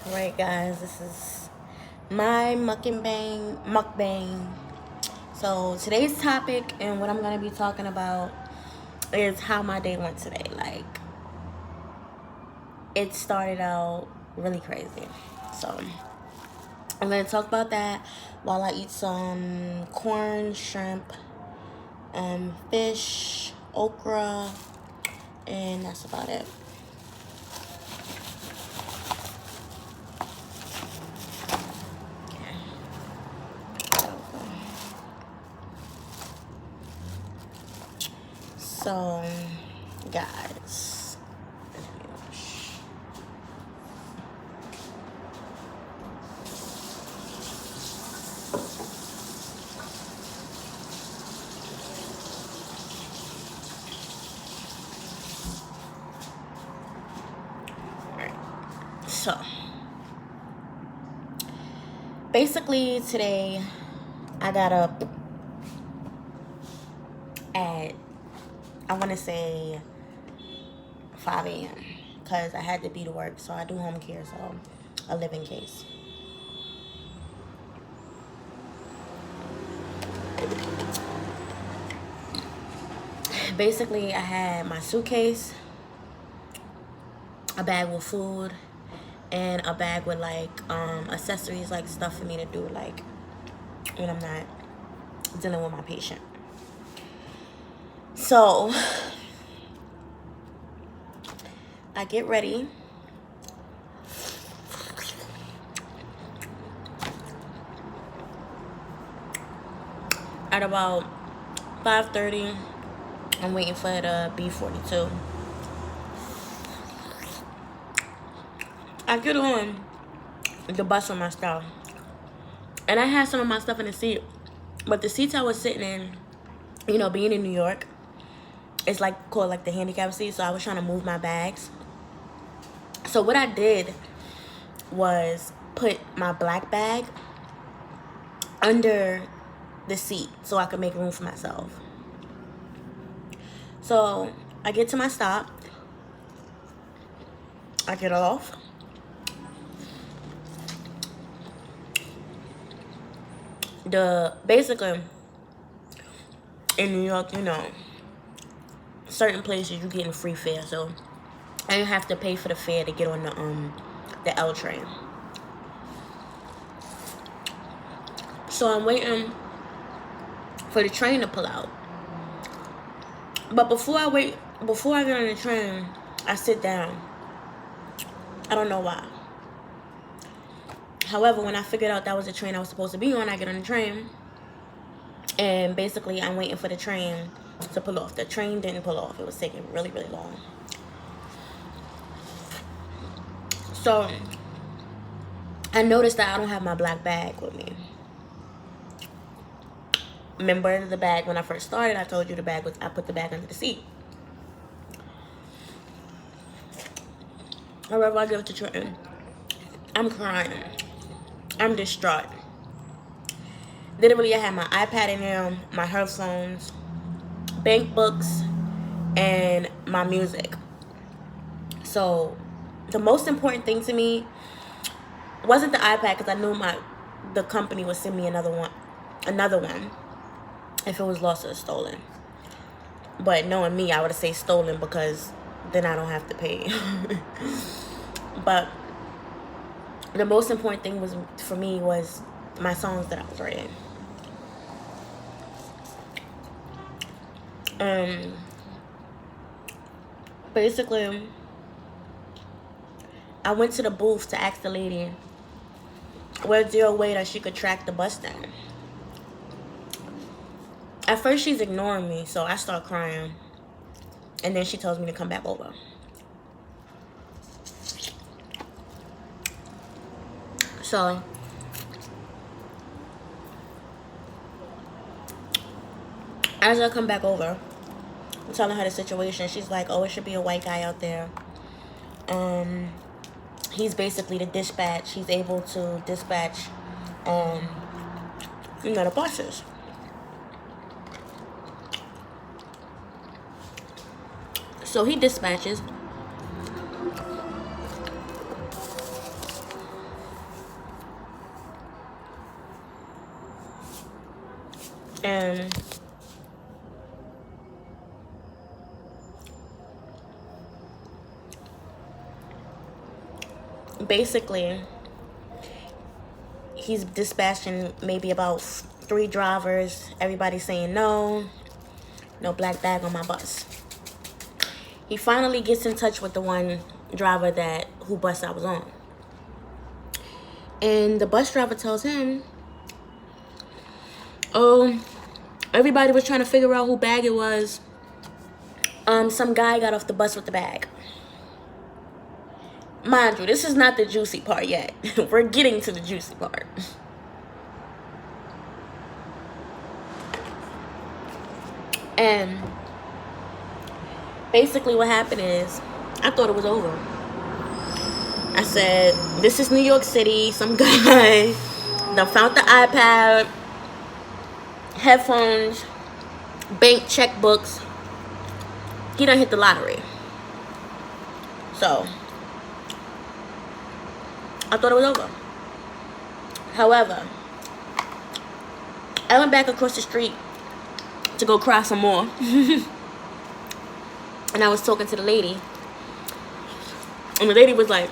Alright guys, this is my mukbang. So today's topic and what I'm gonna be talking about is how my day went today. Like, it started out really crazy. So I'm gonna talk about that while I eat some corn, shrimp, fish, okra, and that's about it. So, guys, so basically today I got up at, I want to say 5 a.m. because I had to be to work. So I do home care, so a living case. Basically, I had my suitcase, a bag with food, and a bag with like accessories, like stuff for me to do like when I'm not dealing with my patient. So I get ready. At about 5:30, I'm waiting for the B42. I get on the bus with my stuff, and I had some of my stuff in the seat, but the seats I was sitting in, you know, being in New York, it's like called like the handicap seat. So I was trying to move my bags. So what I did was put my black bag under the seat so I could make room for myself. So I get to my stop. I get off. Basically in New York, you know, certain places you getting free fare, so I didn't have to pay for the fare to get on the L train. So I'm waiting for the train to pull out. But before I get on the train, I sit down. I don't know why. However, when I figured out that was the train I was supposed to be on, I get on the train. And basically, I'm waiting for the train to pull off. The train didn't pull off. It was taking really, really long. So I noticed that I don't have my black bag with me. Remember the bag when I first started, I told you I put the bag under the seat. However, I get to the train. I'm crying. I'm distraught. Literally, I had my iPad in there, my headphones, bank books, and my music. So the most important thing to me wasn't the iPad, because I knew the company would send me another one if it was lost or stolen. But knowing me, I would have said stolen, because then I don't have to pay. But the most important thing for me was my songs that I was writing. Basically, I went to the booth to ask the lady, was there a way that she could track the bus down? At first, she's ignoring me, so I start crying. And then she tells me to come back over. So as I come back over, I'm telling her the situation. She's like, oh, it should be a white guy out there. He's basically the dispatch. He's able to dispatch, the buses. So he dispatches. And basically, he's dispatching maybe about 3 drivers. Everybody's saying no black bag on my bus. He finally gets in touch with the one driver who bus I was on. And the bus driver tells him, oh, everybody was trying to figure out who bag it was. Some guy got off the bus with the bag. Mind you, this is not the juicy part yet. We're getting to the juicy part. And basically what happened is, I thought it was over. I said, this is New York City. Some guy done found the iPad, headphones, bank checkbooks. He done hit the lottery. So I thought it was over. However, I went back across the street to go cry some more. And I was talking to the lady. And the lady was like,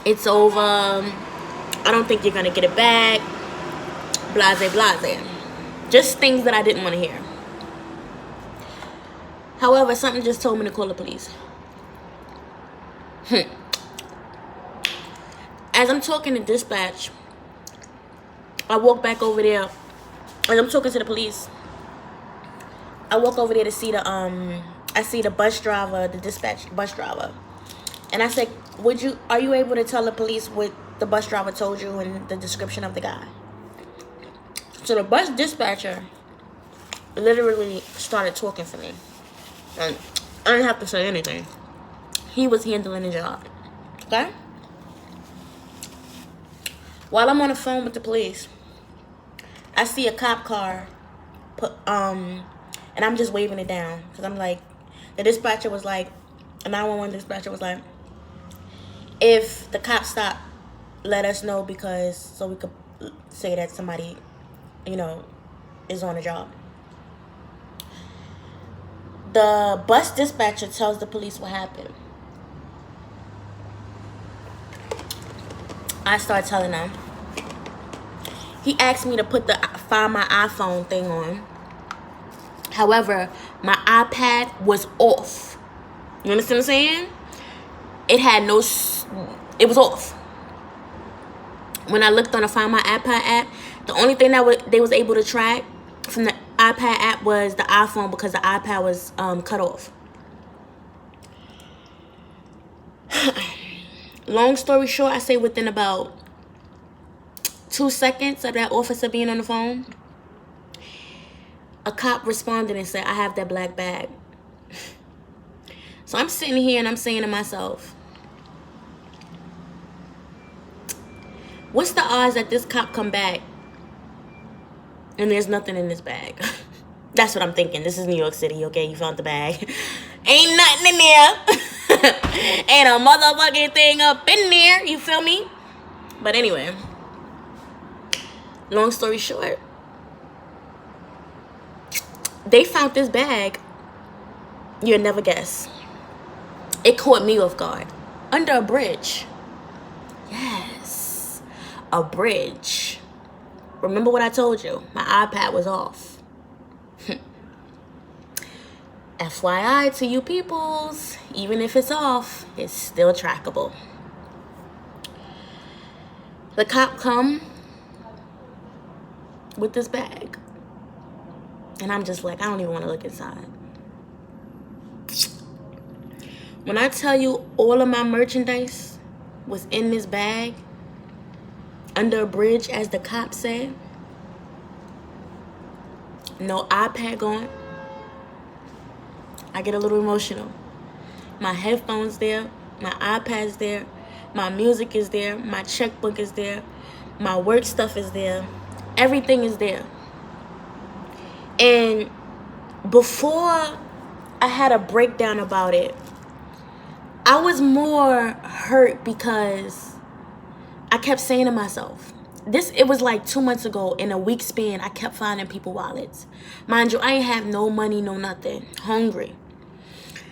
it's over. I don't think you're going to get it back. Blase, blase. Just things that I didn't want to hear. However, something just told me to call the police. As I'm talking to dispatch, I walk back over there. As I'm talking to the police, I walk over there to see I see the bus driver, the dispatch bus driver. And I said, are you able to tell the police what the bus driver told you and the description of the guy? So the bus dispatcher literally started talking for me. And I didn't have to say anything. He was handling the job. Okay? While I'm on the phone with the police, I see a cop car, and I'm just waving it down. Because I'm like, the dispatcher was like, a 911 dispatcher was like, if the cops stop, let us know, so we could say that somebody, is on a job. The bus dispatcher tells the police what happened. I start telling them. He asked me to find my iPhone thing on. However, my iPad was off. You understand what I'm saying? It was off. When I looked on to find my iPad app, the only thing that they was able to track from the iPad app was the iPhone, because the iPad was cut off. Long story short, I say within about 2 seconds of that officer being on the phone, a cop responded and said, I have that black bag. So I'm sitting here and I'm saying to myself, what's the odds that this cop come back and there's nothing in this bag? That's what I'm thinking. This is New York City, okay? You found the bag. Ain't nothing in there. Ain't a motherfucking thing up in there. You feel me? But anyway, long story short, they found this bag. You'll never guess. It caught me off guard. Under a bridge. Yes. A bridge. Remember what I told you? My iPad was off. FYI to you peoples, even if it's off, it's still trackable. The cop come with this bag. And I'm just like, I don't even want to look inside. When I tell you all of my merchandise was in this bag, under a bridge, as the cop said, no iPad going, I get a little emotional. My headphones there, my iPad's there, my music is there, my checkbook is there, my work stuff is there, everything is there. And before I had a breakdown about it, I was more hurt because I kept saying to myself, it was like 2 months ago. In a week span, I kept finding people wallets. Mind you, I ain't have no money, no nothing. Hungry.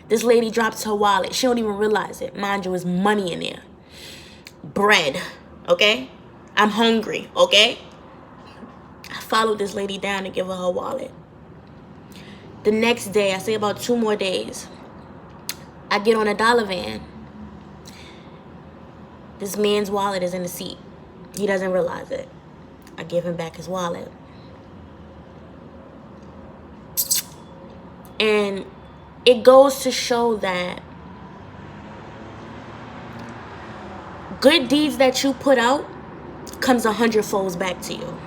This lady drops her wallet. She don't even realize it. Mind you, there's money in there. Bread. Okay? I'm hungry. Okay? I followed this lady down to give her wallet. The next day, I say about 2 more days, I get on a dollar van. This man's wallet is in the seat. He doesn't realize it. I give him back his wallet. And it goes to show that good deeds that you put out comes 100 folds back to you.